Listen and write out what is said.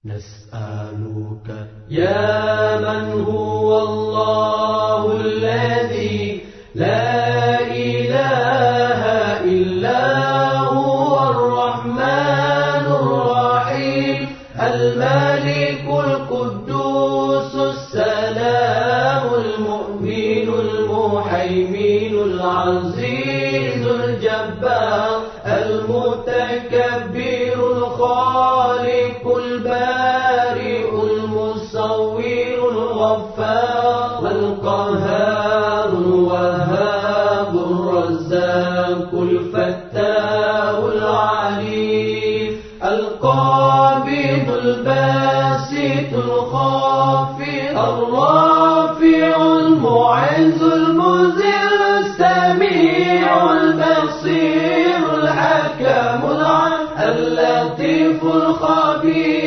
نسألك يا من هو الله الذي لا إله إلا هو الرحمن الرحيم الملك القدوس السلام المؤمن المهيمن العزيز الجبار المتكبر الخالق البارئ المصور الغفار القهار الوهاب الرزاق الفتاح العليم القابض الباسط الخافض الرافع المعز المذل السميع البصير الحكم العليم اللطيف الخبير